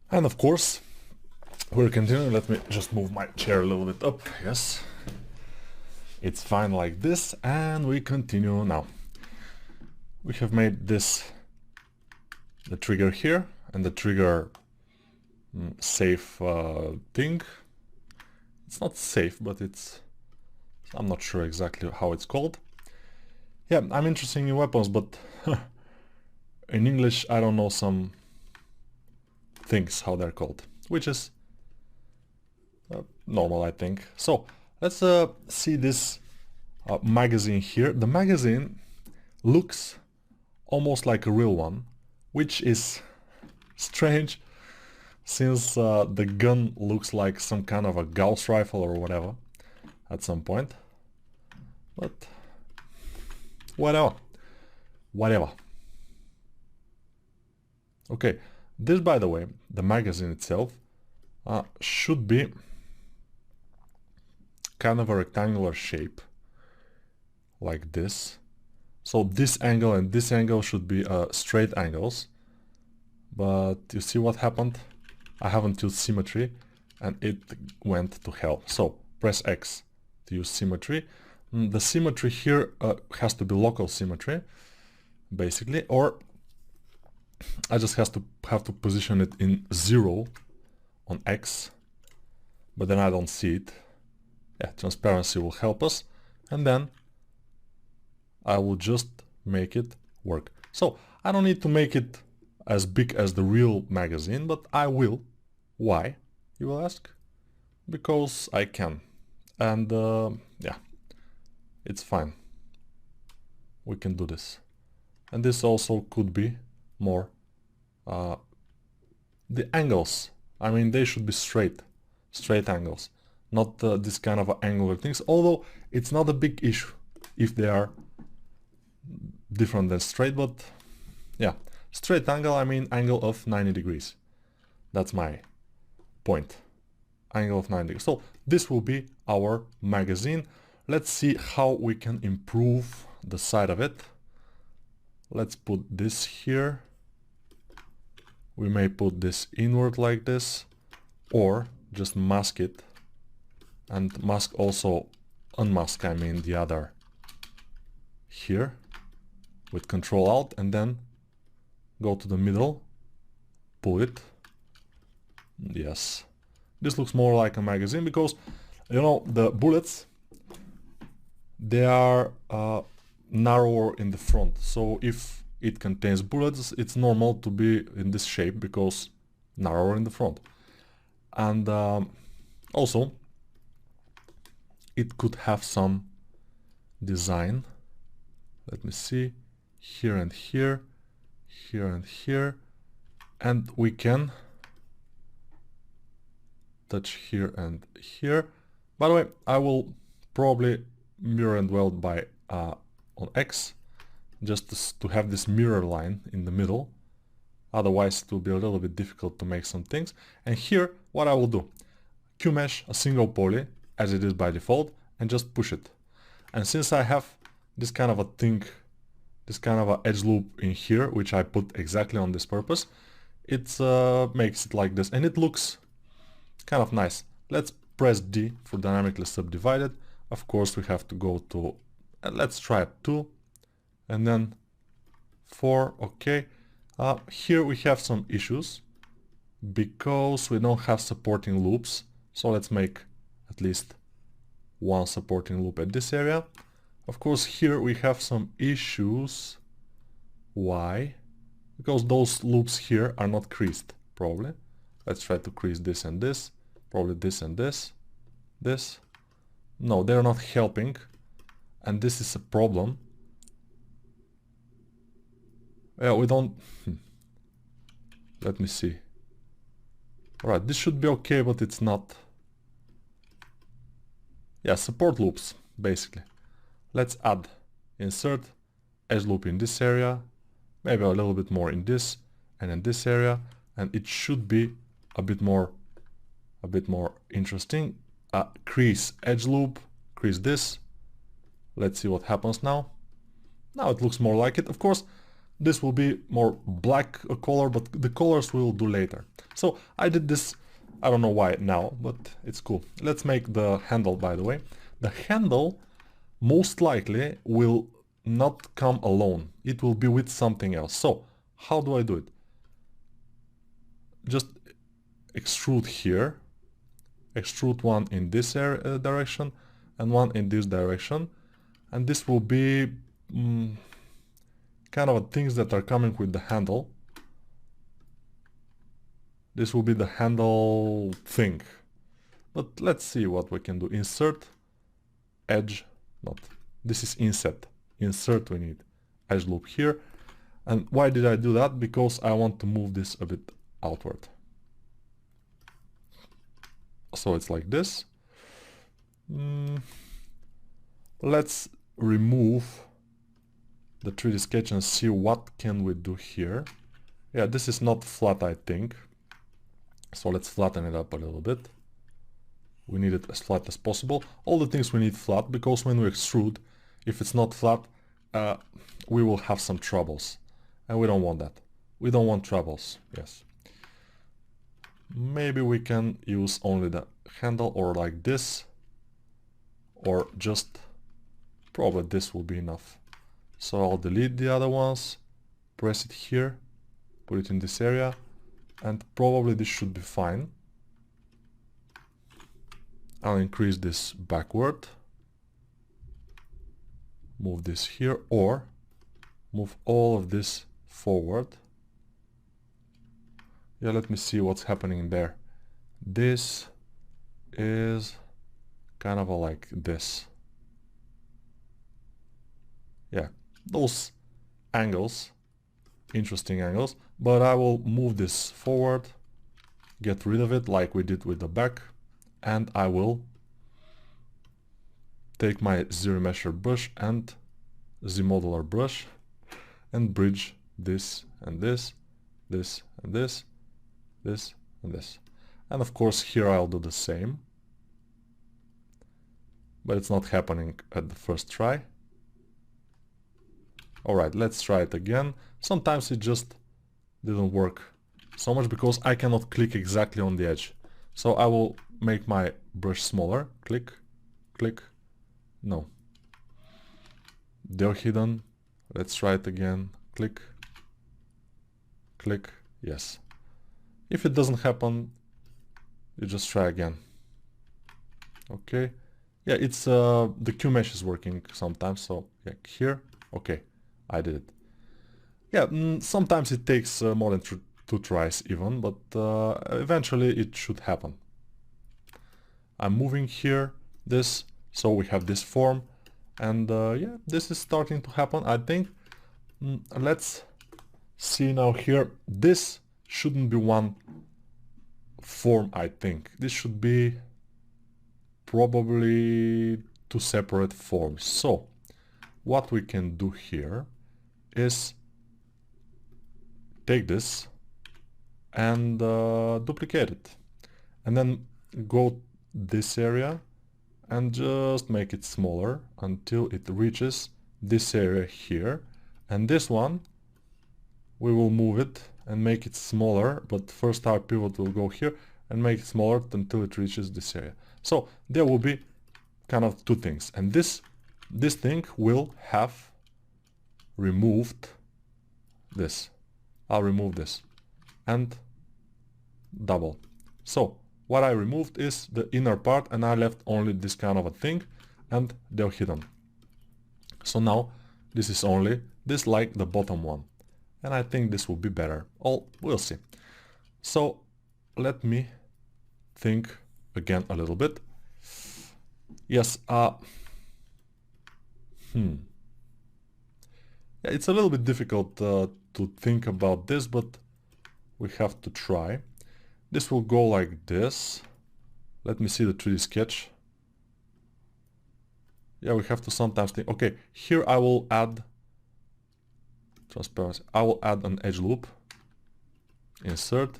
And of course, we're continuing. Let me just move my chair a little bit up. Yes. It's fine like this, and we continue now. We have made this, the trigger here, and the trigger safe thing. It's not safe, but I'm not sure exactly how it's called. Yeah, I'm interested in weapons, but in English I don't know some things how they're called, which is normal, I think. So let's see this magazine here. The magazine looks almost like a real one, which is strange since the gun looks like some kind of a Gauss rifle or whatever at some point. But whatever. Okay, this, by the way, the magazine itself should be kind of a rectangular shape like this. So this angle and this angle should be straight angles, but you see what happened? I haven't used symmetry and it went to hell. So press X to use symmetry. The symmetry here has to be local symmetry, basically, or I just have to position it in 0 on X, but then I don't see it. Yeah, transparency will help us, and then I will just make it work. So I don't need to make it as big as the real magazine, but I will. Why, you will ask? Because I can. And yeah, it's fine. We can do this. And this also could be more the angles. I mean, they should be straight angles, not this kind of angular things, although it's not a big issue if they are different than straight. But yeah, straight angle, I mean angle of 90 degrees. That's my point. Angle of 90 degrees. So this will be our magazine. Let's see how we can improve the side of it. Let's put this here. We may put this inward like this, or just mask it, and mask also, unmask, I mean the other here, with Control Alt, and then go to the middle, pull it. Yes, this looks more like a magazine because, you know, the bullets, they are narrower in the front, so if it contains bullets, it's normal to be in this shape because narrower in the front. And also it could have some design. Let me see, here and here, here and here, and we can touch here and here. By the way, I will probably mirror and weld by on X, just to have this mirror line in the middle. Otherwise it will be a little bit difficult to make some things. And here what I will do, QMesh a single poly as it is by default, and just push it. And since I have this kind of a thing, this kind of a edge loop in here, which I put exactly on this purpose, it makes it like this, and it looks kind of nice. Let's press D for dynamically subdivided. Of course we have to go to, let's try 2, and then 4, okay. Here we have some issues because we don't have supporting loops, so let's make at least one supporting loop at this area. Of course here we have some issues. Why? Because those loops here are not creased, probably. Let's try to crease this and this, probably this and this, this. No, they're not helping, and this is a problem. Yeah, we don't... Let me see. Alright, this should be okay, but it's not. Yeah, support loops, basically. Let's add, insert, edge loop in this area, maybe a little bit more in this, and in this area, and it should be a bit more interesting. Crease edge loop, crease this. Let's see what happens now. Now it looks more like it. Of course, this will be more black color, but the colors we'll do later. So I did this, I don't know why now, but it's cool. Let's make the handle, by the way. The handle most likely will not come alone. It will be with something else. So how do I do it? Just extrude here, extrude one in this direction and one in this direction, and this will be kind of things that are coming with the handle. This will be the handle thing. But let's see what we can do. Insert, edge, not, this is inset. Insert we need edge loop here. And why did I do that? Because I want to move this a bit outward. So it's like this. Let's remove the 3D sketch and see what can we do here. Yeah, this is not flat, I think. So let's flatten it up a little bit. We need it as flat as possible. All the things we need flat, because when we extrude, if it's not flat, we will have some troubles. And we don't want that. We don't want troubles, yes. Maybe we can use only the handle or like this. Or just, probably this will be enough. So I'll delete the other ones, press it here, put it in this area, and probably this should be fine. I'll increase this backward, move this here, or move all of this forward. Yeah, let me see what's happening there. This is kind of like this. Yeah, those angles, interesting angles, but I will move this forward, get rid of it like we did with the back, and I will take my ZRemesher brush and ZModeler brush and bridge this and this, this and this, this and this. And of course here I'll do the same, but it's not happening at the first try. Alright, let's try it again. Sometimes it just didn't work so much because I cannot click exactly on the edge. So I will make my brush smaller. Click, click, no. They're hidden. Let's try it again. Click, click, yes. If it doesn't happen, you just try again. Okay. Yeah, it's the Q mesh is working sometimes, so yeah, here, okay, I did it. Yeah, sometimes it takes more than two tries even, but eventually it should happen. I'm moving here, this, so we have this form, and yeah, this is starting to happen, I think. Let's see now here, this shouldn't be one form, I think. This should be probably two separate forms. So what we can do here is take this and duplicate it, and then go this area and just make it smaller until it reaches this area here, and this one we will move it and make it smaller, but first our pivot will go here and make it smaller until it reaches this area. So there will be kind of two things, and this thing will have removed this. I'll remove this and double. So what I removed is the inner part, and I left only this kind of a thing, and they're hidden. So now this is only this, like the bottom one, and I think this will be better. We'll see. So let me think again a little bit. Yes, yeah, it's a little bit difficult to think about this, but we have to try. This will go like this. Let me see the 3D sketch. Yeah, we have to sometimes think. Okay, here I will add transparency. I will add an edge loop. Insert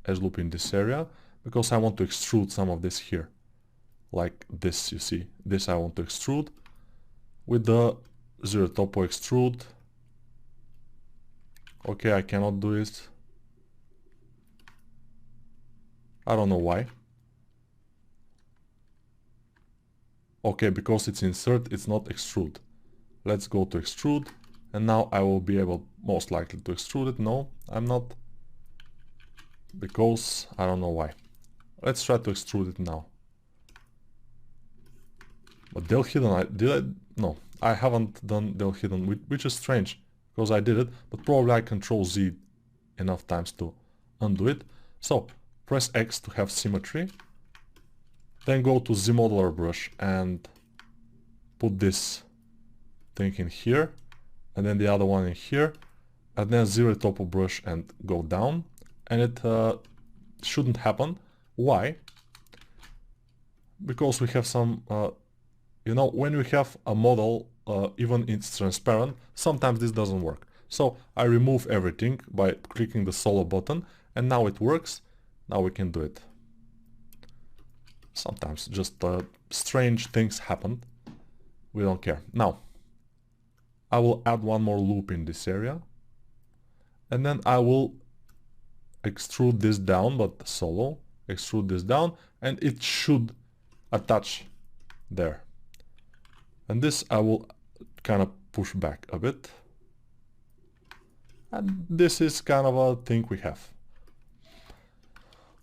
edge loop in this area, because I want to extrude some of this here. Like this, you see. This I want to extrude with the ZReTopo extrude. Okay, I cannot do it. I don't know why. Okay, because it's insert, it's not extrude. Let's go to extrude, and now I will be able most likely to extrude it. No, I'm not, because I don't know why. Let's try to extrude it now. But del hidden, no, I haven't done del hidden, which is strange, because I did it, but probably I control Z enough times to undo it. So press X to have symmetry, then go to Z modeler brush and put this thing in here, and then the other one in here, and then zero topo brush and go down, and it shouldn't happen. Why? Because we have some, you know, when we have a model, even it's transparent, sometimes this doesn't work. So I remove everything by clicking the solo button, and now it works. Now we can do it. Sometimes just strange things happen. We don't care. Now I will add one more loop in this area, and then I will extrude this down, but solo, extrude this down, and it should attach there. And this I will kind of push back a bit. And this is kind of a thing we have.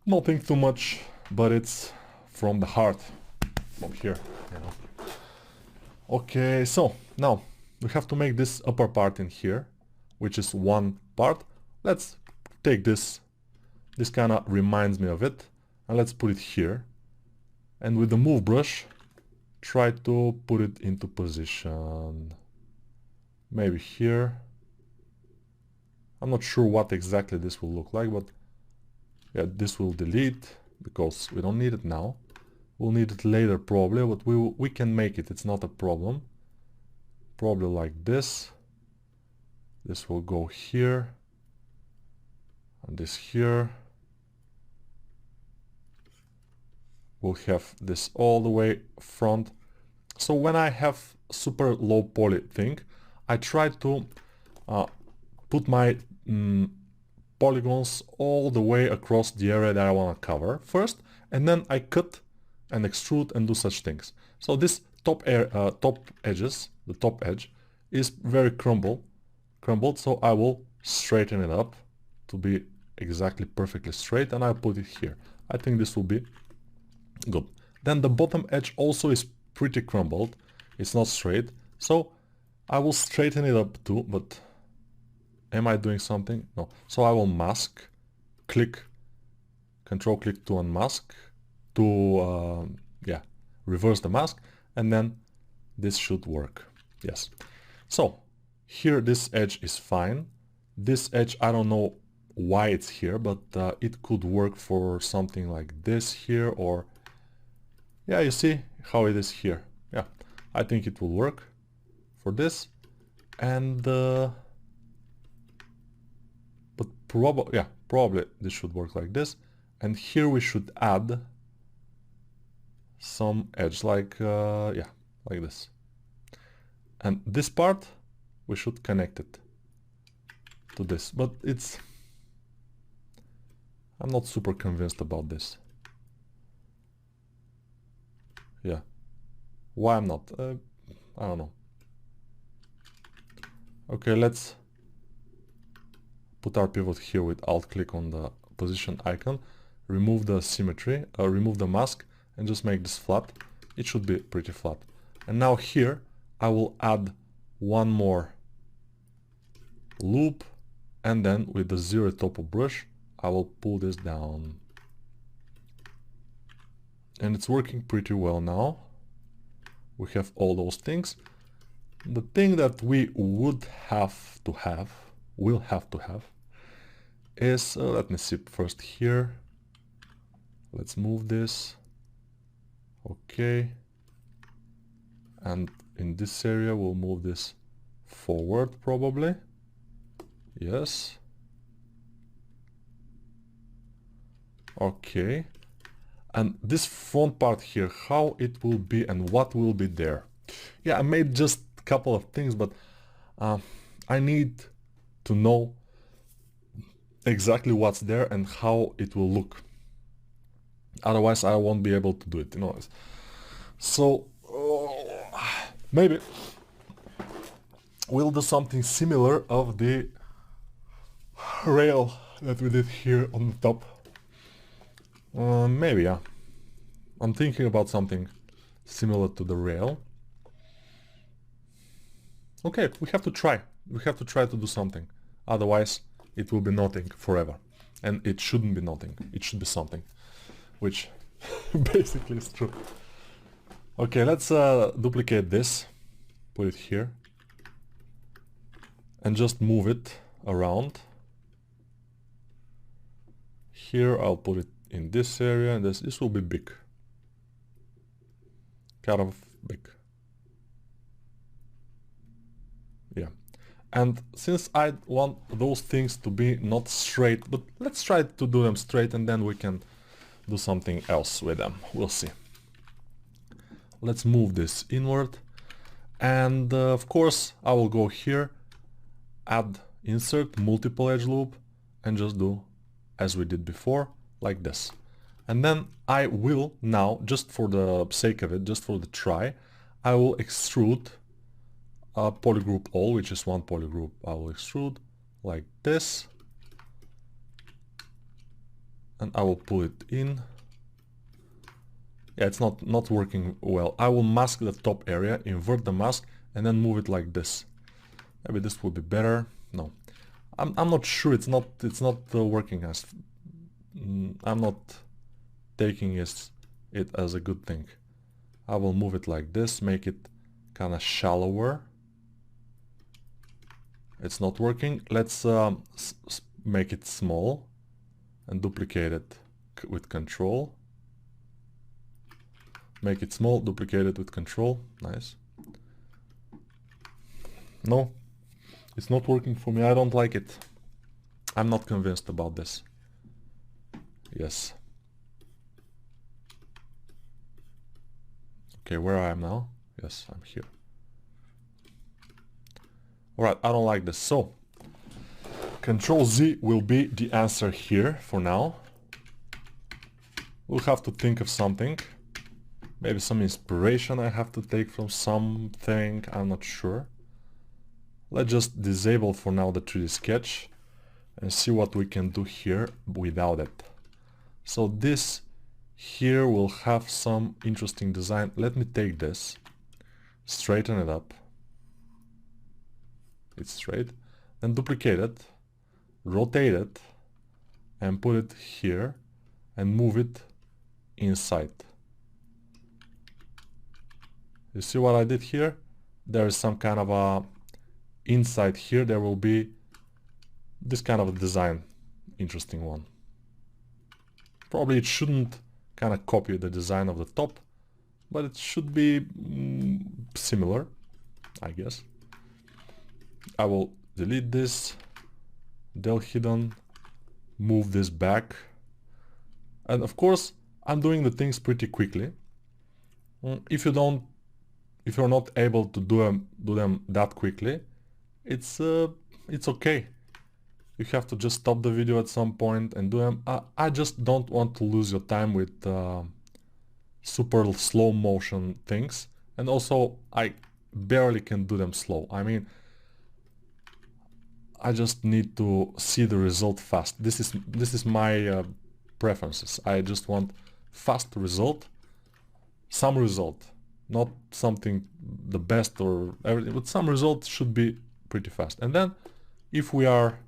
Nothing too much, but it's from the heart, from here, you know. Okay, so now we have to make this upper part in here, which is one part. Let's take this. This kind of reminds me of it, and let's put it here. And with the move brush, try to put it into position. Maybe here. I'm not sure what exactly this will look like, but yeah, this will delete because we don't need it now. We'll need it later probably, but we can make it. It's not a problem. Probably like this. This will go here. And this here. We'll have this all the way front. So when I have super low poly thing, I try to put my polygons all the way across the area that I want to cover first, and then I cut and extrude and do such things. So this top edges, the top edge, is very crumbled, so I will straighten it up to be exactly perfectly straight, and I'll put it here. I think this will be good. Then the bottom edge also is pretty crumbled, it's not straight, so I will straighten it up too, but am I doing something? No. So I will mask, click, control click to unmask, to yeah, reverse the mask, and then this should work. Yes. So here this edge is fine. This edge, I don't know why it's here, but it could work for something like this here, or yeah, you see how it is here. Yeah, I think it will work for this, and but probably this should work like this, and here we should add some edge like yeah, like this, and this part we should connect it to this, but I'm not super convinced about this. Yeah, why I'm not? I don't know. Okay, let's put our pivot here with alt click on the position icon, remove the symmetry, remove the mask, and just make this flat. It should be pretty flat. And now here I will add one more loop, and then with the zero topo brush I will pull this down. And it's working pretty well now. We have all those things. The thing that we will have to have, is, let me see first here. Let's move this. Okay. And in this area we'll move this forward probably. Yes. Okay. And this front part here, how it will be and what will be there. Yeah, I made just a couple of things, but I need to know exactly what's there and how it will look. Otherwise I won't be able to do it, you know. So maybe we'll do something similar of the rail that we did here on the top. Maybe, yeah. I'm thinking about something similar to the rail. Okay, we have to try. We have to try to do something. Otherwise, it will be nothing forever. And it shouldn't be nothing. It should be something. Which basically is true. Okay, let's duplicate this. Put it here. And just move it around. Here I'll put it in this area, and this will be big. Kind of big. Yeah. And since I want those things to be not straight, but let's try to do them straight and then we can do something else with them. We'll see. Let's move this inward. And of course I will go here, add insert multiple edge loop, and just do as we did before, like this. And then I will now, just for the sake of it, just for the try, I will extrude polygroup all, which is one polygroup. I will extrude like this. And I will pull it in. Yeah, it's not working well. I will mask the top area, invert the mask, and then move it like this. Maybe this will be better. No, I'm not sure. It's not working as. I'm not taking it as a good thing. I will move it like this, make it kind of shallower. It's not working. Let's make it small and duplicate it with control. Make it small, duplicate it with control. Nice. No, it's not working for me. I don't like it. I'm not convinced about this. Yes. Okay, where I am now? Yes, I'm here. Alright, I don't like this. So, Control Z will be the answer here for now. We'll have to think of something. Maybe some inspiration I have to take from something, I'm not sure. Let's just disable for now the 3D sketch and see what we can do here without it. So this here will have some interesting design. Let me take this, straighten it up. It's straight. Then duplicate it, rotate it, and put it here and move it inside. You see what I did here? There is some kind of a inside here. There will be this kind of a design, interesting one. Probably it shouldn't kind of copy the design of the top, but it should be similar, I guess. I will delete this, del hidden, move this back, and of course I'm doing the things pretty quickly. If you're not able to do them that quickly, it's okay. You have to just stop the video at some point and do them. I just don't want to lose your time with super slow motion things, and also I barely can do them slow. I mean, I just need to see the result fast. This is my preferences. I just want fast result, some result, not something the best or everything, but some result should be pretty fast. And then if we are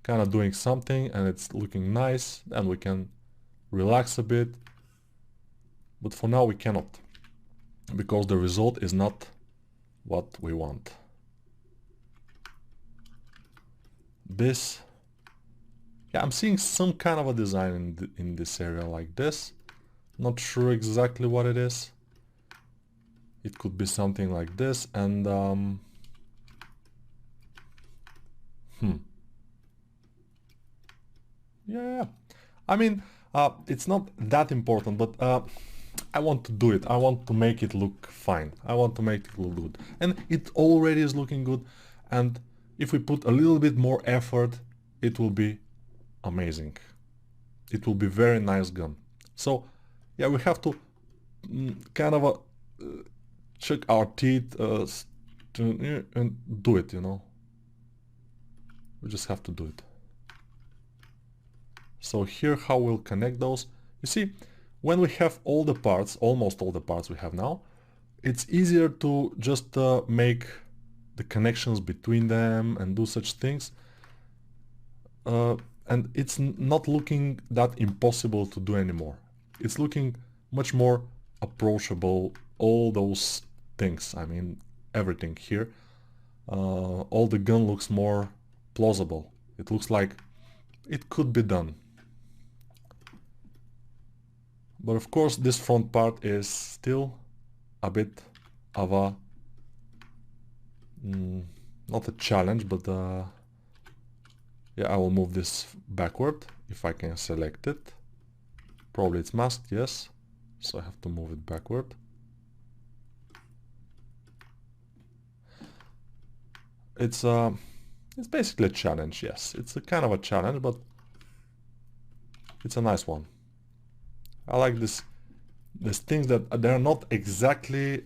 kind of doing something and it's looking nice, then we can relax a bit. But for now we cannot, because the result is not what we want. This, yeah, I'm seeing some kind of a design in this area like this. Not sure exactly what it is. It could be something like this, and yeah, I mean, it's not that important, but I want to do it. I want to make it look fine. I want to make it look good, and it already is looking good. And if we put a little bit more effort, it will be amazing. It will be very nice gun. So yeah, we have to kind of check our teeth and do it, you know. We just have to do it. So here how we'll connect those. You see, when we have all the parts, almost all the parts we have now, it's easier to just make the connections between them and do such things. And it's not looking that impossible to do anymore. It's looking much more approachable, all those things, I mean everything here. All the gun looks more plausible. It looks like it could be done. But of course this front part is still a bit of a not a challenge, but yeah, I will move this backward if I can select it. Probably it's masked, yes, so I have to move it backward. It's basically a challenge, yes. It's a kind of a challenge, but it's a nice one. I like these things that they're not exactly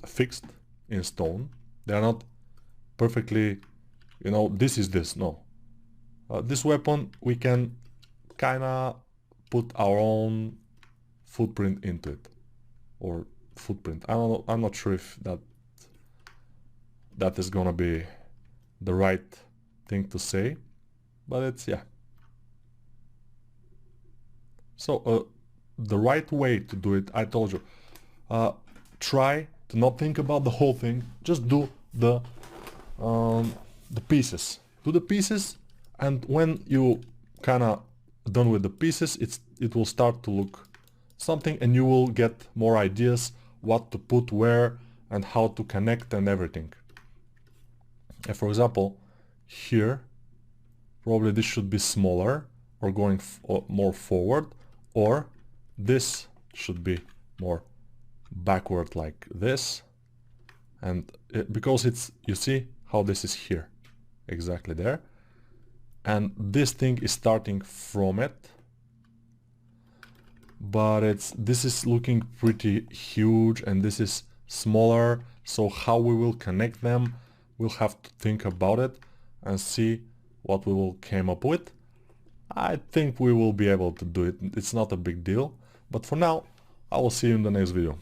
fixed in stone. They're not perfectly, you know, this is this. No. This weapon, we can kind of put our own footprint into it. Or footprint. I don't know, I'm not sure if that is gonna be the right thing to say. But it's, yeah. So, the right way to do it, I told you, try to not think about the whole thing, just do the pieces. Do the pieces, and when you kind of done with the pieces, it will start to look something, and you will get more ideas what to put where and how to connect and everything. And for example, here, probably this should be smaller or going more forward, or this should be more backward like this. And because it's, you see how this is here, exactly there, and this thing is starting from it, but this is looking pretty huge and this is smaller. So how we will connect them, we'll have to think about it and see what we will come up with. I think we will be able to do it. It's not a big deal, but for now I will see you in the next video.